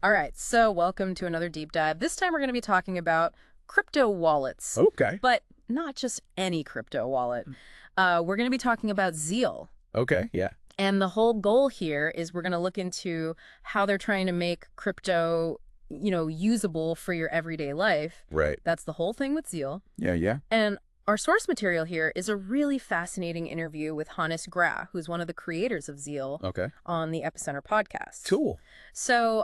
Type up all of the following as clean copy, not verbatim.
All right, so welcome to another deep dive. This time we're going to be talking about crypto wallets. Okay. But not just any crypto wallet. We're going to be talking about Zeal. Okay, yeah. And the whole goal here is we're going to look into how they're trying to make crypto, usable for your everyday life. Right. That's the whole thing with Zeal. Yeah. And our source material here is a really fascinating interview with Hannes Graah, who's one of the creators of Zeal on the Epicenter Podcast. Cool. So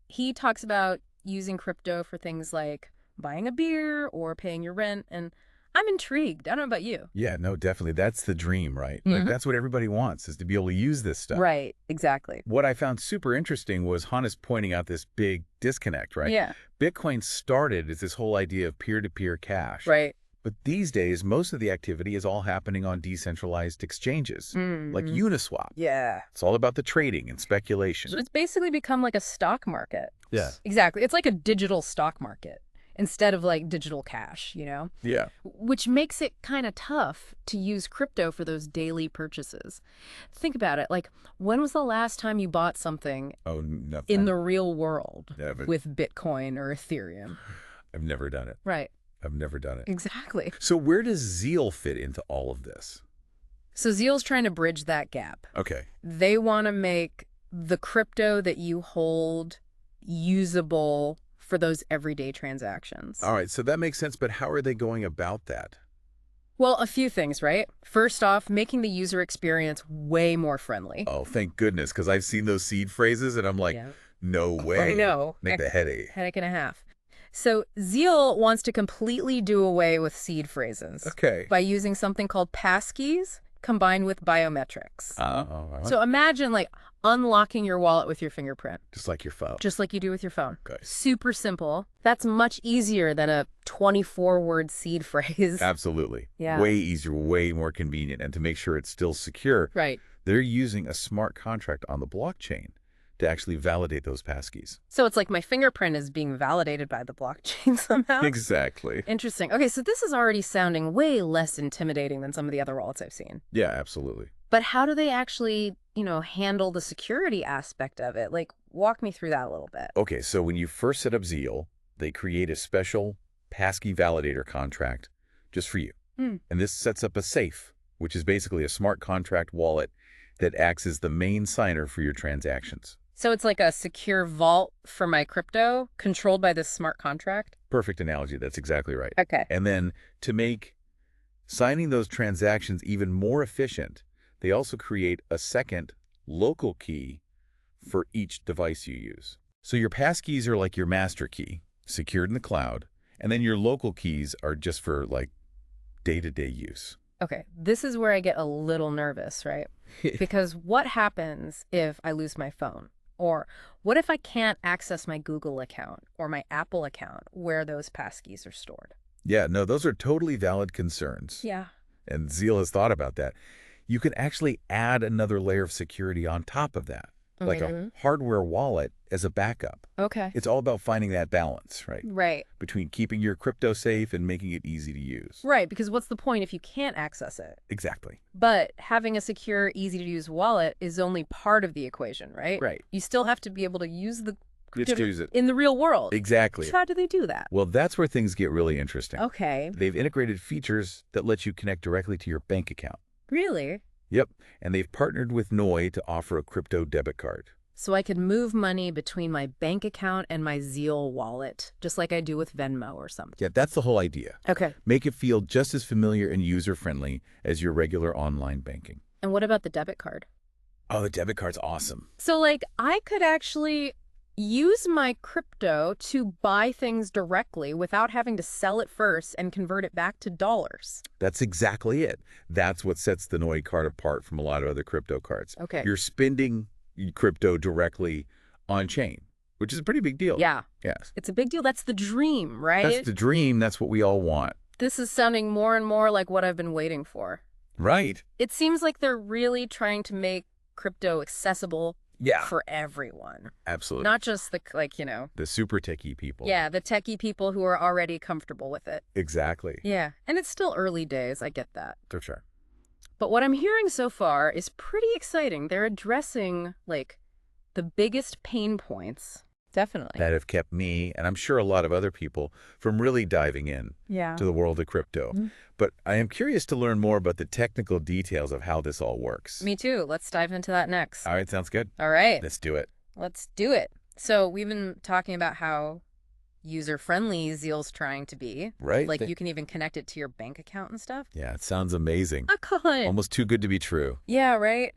he talks about using crypto for things like buying a beer or paying your rent, and I'm intrigued. I don't know about you. Yeah, no, definitely. That's the dream, right? Like, that's what everybody wants, is to be able to use this stuff. Right, exactly. What I found super interesting was Hannes pointing out this big disconnect, right? Yeah. Bitcoin started as this whole idea of peer-to-peer cash. Right. But these days, most of the activity is all happening on decentralized exchanges, like Uniswap. Yeah. It's all about the trading and speculation. So it's basically become like a stock market. Yeah. Exactly. It's like a digital stock market instead of like digital cash, Yeah. Which makes it kind of tough to use crypto for those daily purchases. Think about it. Like, when was the last time you bought something in the real world with Bitcoin or Ethereum? I've never done it. Right. I've never done it. Exactly. So where does Zeal fit into all of this? So Zeal's trying to bridge that gap. Okay. They want to make the crypto that you hold usable for those everyday transactions. All right, so that makes sense, but how are they going about that? Well, a few things, right? First off, making the user experience way more friendly. Oh, thank goodness, because I've seen those seed phrases, and I'm like, no way. I know. Make the headache. Headache and a half. So Zeal wants to completely do away with seed phrases. Okay. By using something called passkeys combined with biometrics. Right. So imagine like unlocking your wallet with your fingerprint. Just like your phone. Just like you do with your phone. Okay. Super simple. That's much easier than a 24-word seed phrase. Absolutely. Yeah. Way easier, way more convenient. And to make sure it's still secure, right, they're using a smart contract on the blockchain to actually validate those passkeys. So it's like my fingerprint is being validated by the blockchain somehow? Exactly. Interesting. Okay, so this is already sounding way less intimidating than some of the other wallets I've seen. Yeah, absolutely. But how do they actually, handle the security aspect of it? Like, walk me through that a little bit. Okay, so when you first set up Zeal, they create a special passkey validator contract just for you. And this sets up a safe, which is basically a smart contract wallet that acts as the main signer for your transactions. So it's like a secure vault for my crypto controlled by this smart contract? Perfect analogy. That's exactly right. Okay. And then to make signing those transactions even more efficient, they also create a second local key for each device you use. So your passkeys are like your master key, secured in the cloud, and then your local keys are just for like day-to-day use. Okay, this is where I get a little nervous, right? Because what happens if I lose my phone? Or what if I can't access my Google account or my Apple account where those passkeys are stored? Yeah, no, those are totally valid concerns. Yeah. And Zeal has thought about that. You can actually add another layer of security on top of that, like a hardware wallet as a backup. Okay. It's all about finding that balance, right? Right. Between keeping your crypto safe and making it easy to use. Right, because what's the point if you can't access it? Exactly. But having a secure, easy-to-use wallet is only part of the equation, right? Right. You still have to be able to use the crypto Just use it. in the real world. Exactly. So how do they do that? Well, that's where things get really interesting. Okay. They've integrated features that let you connect directly to your bank account. Really? Yep. And they've partnered with Noi to offer a crypto debit card. So I could move money between my bank account and my Zeal wallet, just like I do with Venmo or something. Yeah, that's the whole idea. Okay. Make it feel just as familiar and user-friendly as your regular online banking. And what about the debit card? Oh, the debit card's awesome. So, like, I could actually use my crypto to buy things directly without having to sell it first and convert it back to dollars. That's exactly it. That's what sets the Noi card apart from a lot of other crypto cards. Okay. You're spending crypto directly on chain, which is a pretty big deal. Yeah. Yes. It's a big deal. That's the dream, right? That's the dream. That's what we all want. This is sounding more and more like what I've been waiting for. Right. It seems like they're really trying to make crypto accessible for everyone. Absolutely. Not just the, the super techie people. Yeah, the techie people who are already comfortable with it. Exactly. Yeah, and it's still early days. I get that. For sure. But what I'm hearing so far is pretty exciting. They're addressing, like, the biggest pain points Definitely. that have kept me, and I'm sure a lot of other people, from really diving in to the world of crypto. But I am curious to learn more about the technical details of how this all works. Me too. Let's dive into that next. All right, sounds good. All right. Let's do it. Let's do it. So we've been talking about how user-friendly Zeal's trying to be. Right. Like you can even connect it to your bank account and stuff. Yeah, it sounds amazing. I could. Almost too good to be true. Yeah, right?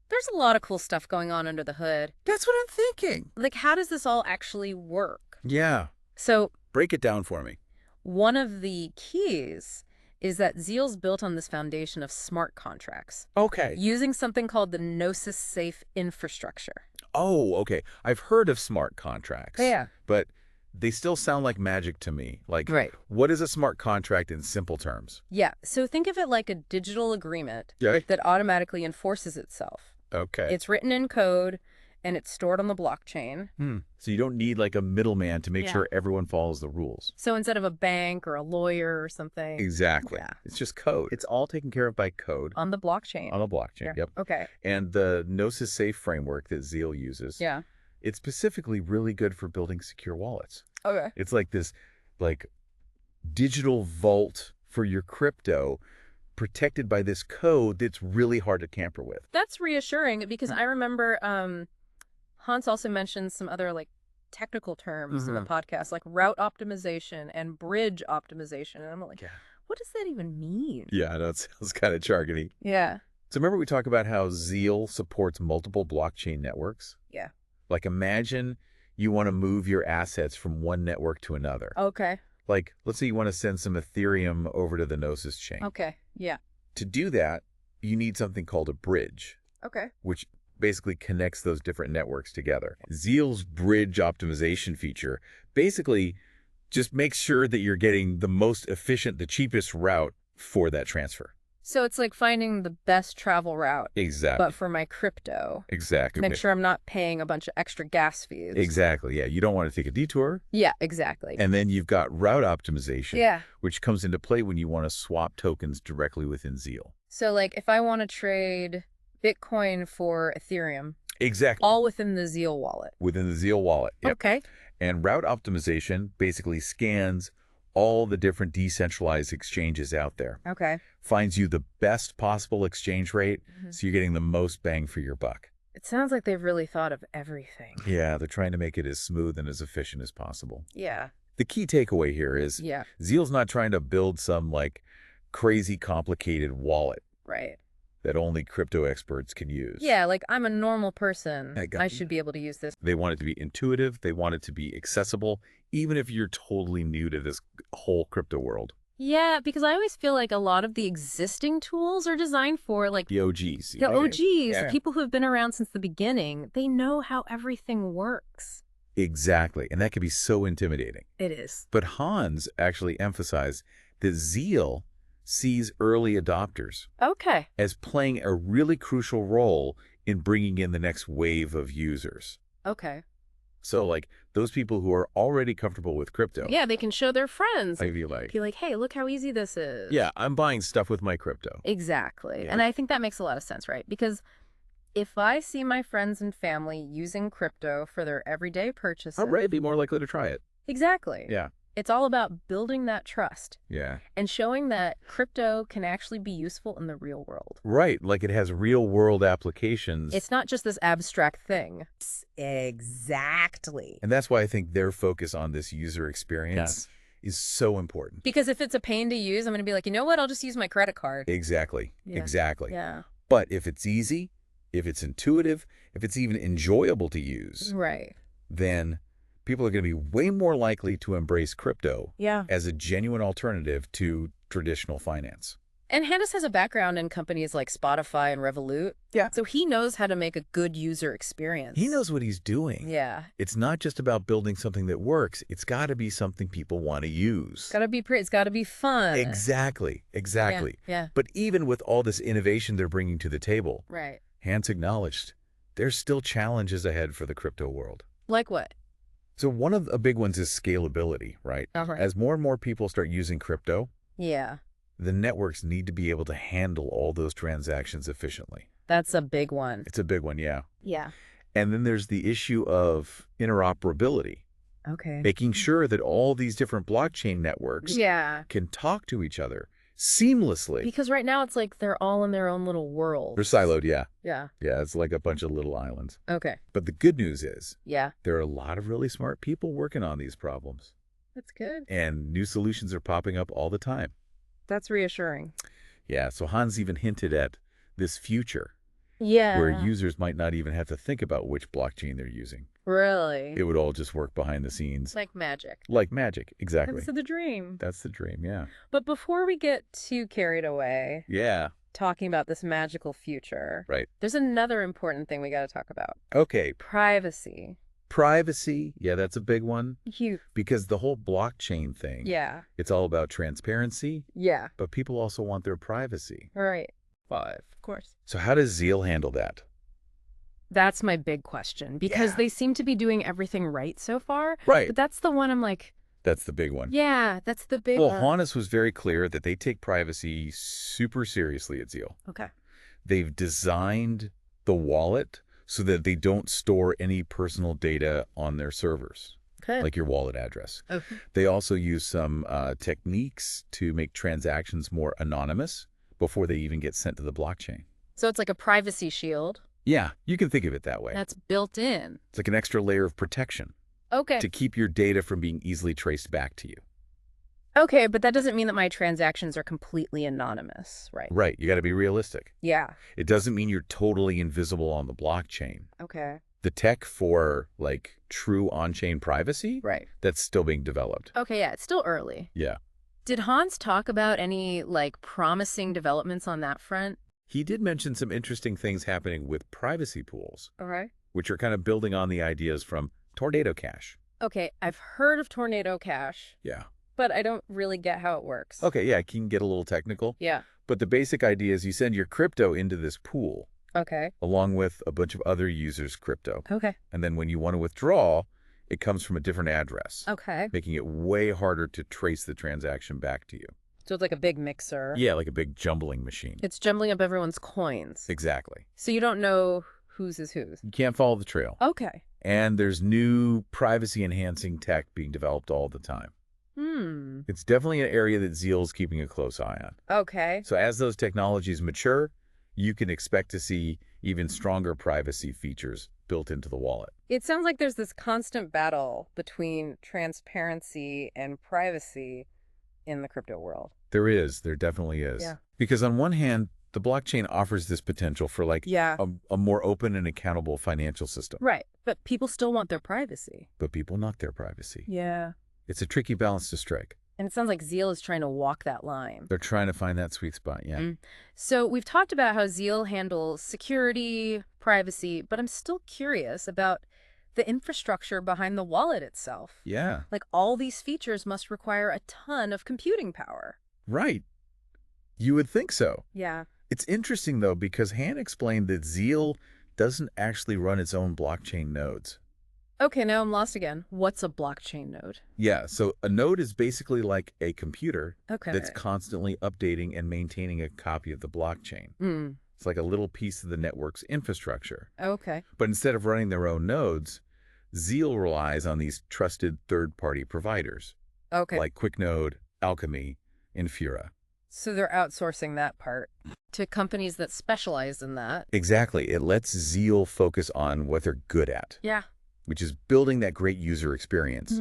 There's a lot of cool stuff going on under the hood. That's what I'm thinking. Like, how does this all actually work? Yeah. So Break it down for me. one of the keys is that Zeal's built on this foundation of smart contracts, Okay. using something called the Gnosis Safe infrastructure. Oh, okay. I've heard of smart contracts. Yeah. But they still sound like magic to me. Like, Right. what is a smart contract in simple terms? Yeah, so think of it like a digital agreement Yeah. that automatically enforces itself. Okay. It's written in code, and it's stored on the blockchain. So you don't need like a middleman to make sure everyone follows the rules. So instead of a bank or a lawyer or something. Exactly. Yeah. It's just code. It's all taken care of by code On the blockchain. on the blockchain. Yeah. Yep. Okay. And the Gnosis Safe framework that Zeal uses, Yeah. it's specifically really good for building secure wallets. Okay. It's like this digital vault for your crypto protected by this code that's really hard to tamper with. That's reassuring because I remember Hans also mentioned some other technical terms in the podcast, like route optimization and bridge optimization. And I'm like, what does that even mean? Yeah, I know it sounds kind of jargony. Yeah. So remember we talked about how Zeal supports multiple blockchain networks? Yeah. Like imagine you want to move your assets from one network to another. Okay. Like, let's say you want to send some Ethereum over to the Gnosis chain. Okay. Yeah. To do that, you need something called a bridge, Okay. which basically connects those different networks together. Zeal's bridge optimization feature basically just makes sure that you're getting the most efficient, the cheapest route for that transfer. So it's like finding the best travel route. Exactly. But for my crypto. Exactly. Make sure I'm not paying a bunch of extra gas fees. Exactly. Yeah. You don't want to take a detour. Yeah, exactly. And then you've got route optimization, Yeah. which comes into play when you want to swap tokens directly within Zeal. So if I want to trade Bitcoin for Ethereum. Exactly. All within the Zeal wallet. Within the Zeal wallet. Yep. Okay. And route optimization basically scans all the different decentralized exchanges out there. Okay. Finds you the best possible exchange rate, so you're getting the most bang for your buck. It sounds like they've really thought of everything. Yeah, they're trying to make it as smooth and as efficient as possible. Yeah. The key takeaway here is Zeal's not trying to build some crazy complicated wallet. Right. That only crypto experts can use. Yeah, I'm a normal person. I should be able to use this. They want it to be intuitive. They want it to be accessible, even if you're totally new to this whole crypto world. Yeah, because I always feel like a lot of the existing tools are designed for the OGs. The OGs, people who have been around since the beginning. They know how everything works. Exactly. And that can be so intimidating. It is. But Hans actually emphasized that Zeal sees early adopters as playing a really crucial role in bringing in the next wave of users. Okay. So those people who are already comfortable with crypto. Yeah, they can show their friends. Be like, hey, look how easy this is. Yeah, I'm buying stuff with my crypto. Exactly. Yeah. And I think that makes a lot of sense, right? Because if I see my friends and family using crypto for their everyday purchases. I'd be more likely to try it. Exactly. Yeah. It's all about building that trust. Yeah. And showing that crypto can actually be useful in the real world. Right. Like it has real world applications. It's not just this abstract thing. Exactly. And that's why I think their focus on this user experience is so important. Because if it's a pain to use, I'm going to be like, you know what? I'll just use my credit card. Exactly. Yeah. Exactly. Yeah. But if it's easy, if it's intuitive, if it's even enjoyable to use, right, then people are going to be way more likely to embrace crypto as a genuine alternative to traditional finance. And Hannes has a background in companies like Spotify and Revolut. Yeah. So he knows how to make a good user experience. He knows what he's doing. Yeah. It's not just about building something that works. It's got to be something people want to use. It's got to be pretty. It's got to be fun. Exactly. Exactly. Yeah. But even with all this innovation they're bringing to the table, right, Hans acknowledged there's still challenges ahead for the crypto world. Like what? So one of the big ones is scalability, right? As more and more people start using crypto, the networks need to be able to handle all those transactions efficiently. That's a big one. It's a big one, yeah. Yeah. And then there's the issue of interoperability. Okay. Making sure that all these different blockchain networks can talk to each other seamlessly. Because right now it's like they're all in their own little world. They're siloed, yeah. Yeah. Yeah, it's like a bunch of little islands. Okay. But the good news is there are a lot of really smart people working on these problems. That's good. And new solutions are popping up all the time. That's reassuring. Yeah, so Hans even hinted at this future. Yeah. Where users might not even have to think about which blockchain they're using. Really? It would all just work behind the scenes. Like magic. Like magic, exactly. That's the dream. That's the dream, yeah. But before we get too carried away, talking about this magical future, there's another important thing we got to talk about. Okay. Privacy. Privacy, yeah, that's a big one. Huge. Because the whole blockchain thing, it's all about transparency. Yeah. But people also want their privacy. Right. Of course. So how does Zeal handle that? That's my big question, because they seem to be doing everything right so far. Right. But that's the one I'm like... That's the big one. Yeah, that's the big one. Well, Hannes was very clear that they take privacy super seriously at Zeal. Okay. They've designed the wallet so that they don't store any personal data on their servers. Okay. Like your wallet address. Okay. They also use some techniques to make transactions more anonymous before they even get sent to the blockchain. So it's like a privacy shield. Yeah, you can think of it that way. That's built in. It's like an extra layer of protection. Okay. To keep your data from being easily traced back to you. Okay, but that doesn't mean that my transactions are completely anonymous, right? Right. You got to be realistic. Yeah. It doesn't mean you're totally invisible on the blockchain. Okay. The tech for, like, true on-chain privacy, that's still being developed. Okay, yeah, it's still early. Yeah. Did Hans talk about any, like, promising developments on that front? He did mention some interesting things happening with privacy pools. Okay. Which are kind of building on the ideas from Tornado Cash. Okay, I've heard of Tornado Cash. Yeah. But I don't really get how it works. Okay, yeah, it can get a little technical. Yeah. But the basic idea is you send your crypto into this pool. Okay. Along with a bunch of other users' crypto. Okay. And then when you want to withdraw, it comes from a different address. Okay. Making it way harder to trace the transaction back to you. So it's like a big mixer. Yeah, like a big jumbling machine. It's jumbling up everyone's coins. Exactly. So you don't know whose is whose. You can't follow the trail. Okay. And there's new privacy-enhancing tech being developed all the time. It's definitely an area that Zeal's keeping a close eye on. Okay. So as those technologies mature, you can expect to see even stronger privacy features built into the wallet. It sounds like there's this constant battle between transparency and privacy in the crypto world. There definitely is. Yeah. Because on one hand, the blockchain offers this potential for like a more open and accountable financial system. Right. But people still want their privacy. But people knock their privacy. Yeah. It's a tricky balance to strike. And it sounds like Zeal is trying to walk that line. They're trying to find that sweet spot, yeah. So we've talked about how Zeal handles security, privacy, but I'm still curious about the infrastructure behind the wallet itself. Yeah. Like all these features must require a ton of computing power. Right. You would think so. Yeah. It's interesting, though, because Han explained that Zeal doesn't actually run its own blockchain nodes. Okay, now I'm lost again. What's a blockchain node? Yeah, so a node is basically like a computer that's constantly updating and maintaining a copy of the blockchain. It's like a little piece of the network's infrastructure. Okay. But instead of running their own nodes, Zeal relies on these trusted third-party providers. Okay. Like QuickNode, Alchemy, and Fura. So they're outsourcing that part to companies that specialize in that. Exactly. It lets Zeal focus on what they're good at. Yeah. Which is building that great user experience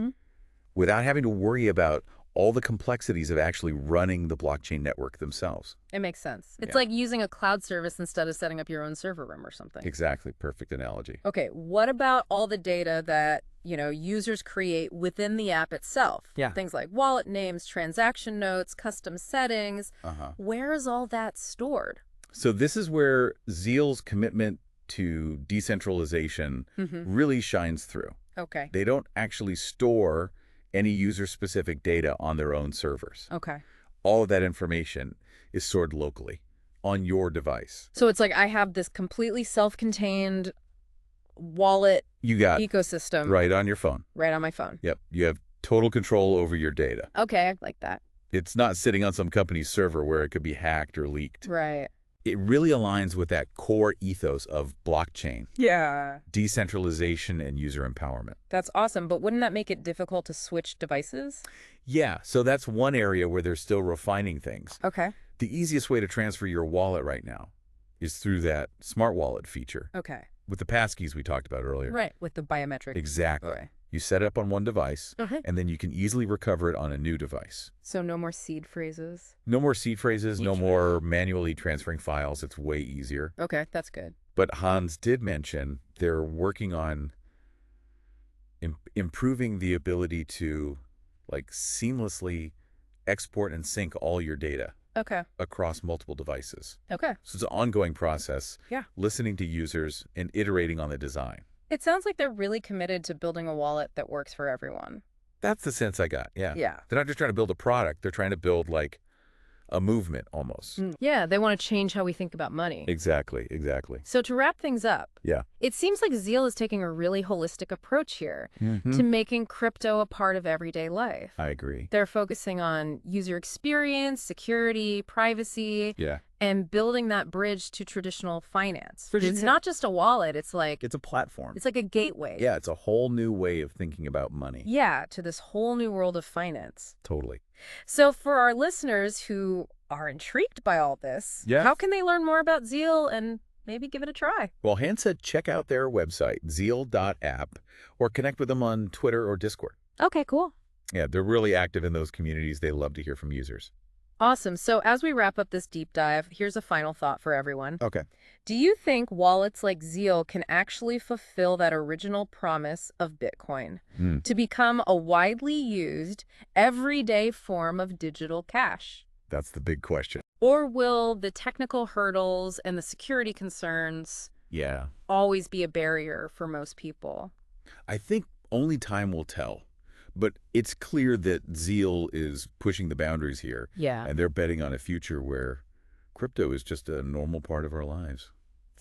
without having to worry about all the complexities of actually running the blockchain network themselves. It makes sense. It's like using a cloud service instead of setting up your own server room or something. Exactly. Perfect analogy. Okay. What about all the data that, users create within the app itself? Yeah. Things like wallet names, transaction notes, custom settings. Where is all that stored? So this is where Zeal's commitment to decentralization really shines through. Okay. They don't actually store any user-specific data on their own servers. Okay. All of that information is stored locally on your device. So it's like I have this completely self-contained wallet ecosystem. Right on your phone. Right on my phone. Yep. You have total control over your data. Okay, I like that. It's not sitting on some company's server where it could be hacked or leaked. Right. It really aligns with that core ethos of blockchain. Yeah. Decentralization and user empowerment. That's awesome, but wouldn't that make it difficult to switch devices? Yeah, so that's one area where they're still refining things. Okay. The easiest way to transfer your wallet right now is through that smart wallet feature. Okay. With the passkeys we talked about earlier. Right, with the biometric. Exactly. Okay. You set it up on one device, Okay. and then you can easily recover it on a new device. So no more seed phrases? No more seed phrases, no more manually transferring files. It's way easier. Okay, that's good. But Hans did mention they're working on improving the ability to seamlessly export and sync all your data. Okay. Across multiple devices. Okay. So it's an ongoing process. Yeah. Listening to users and iterating on the design. It sounds like they're really committed to building a wallet that works for everyone. That's the sense I got, yeah. Yeah. They're not just trying to build a product. They're trying to build a movement almost. Yeah, they want to change how we think about money. Exactly, exactly. So to wrap things up, yeah, it seems like Zeal is taking a really holistic approach here to making crypto a part of everyday life. I agree. They're focusing on user experience, security, privacy, and building that bridge to traditional finance. It's not just a wallet, it's a platform. It's like a gateway. Yeah, it's a whole new way of thinking about money. Yeah, to this whole new world of finance. Totally. So for our listeners who are intrigued by all this, how can they learn more about Zeal and maybe give it a try? Well, Hans said check out their website, zeal.app, or connect with them on Twitter or Discord. Okay, cool. Yeah, they're really active in those communities. They love to hear from users. Awesome. So as we wrap up this deep dive, here's a final thought for everyone. Okay. Do you think wallets like Zeal can actually fulfill that original promise of Bitcoin to become a widely used, everyday form of digital cash? That's the big question. Or will the technical hurdles and the security concerns always be a barrier for most people? I think only time will tell. But it's clear that Zeal is pushing the boundaries here. Yeah. And they're betting on a future where crypto is just a normal part of our lives.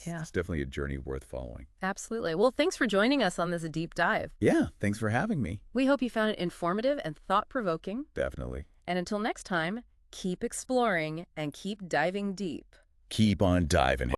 Yeah. It's definitely a journey worth following. Absolutely. Well, thanks for joining us on this deep dive. Yeah, thanks for having me. We hope you found it informative and thought-provoking. Definitely. And until next time, keep exploring and keep diving deep. Keep on diving.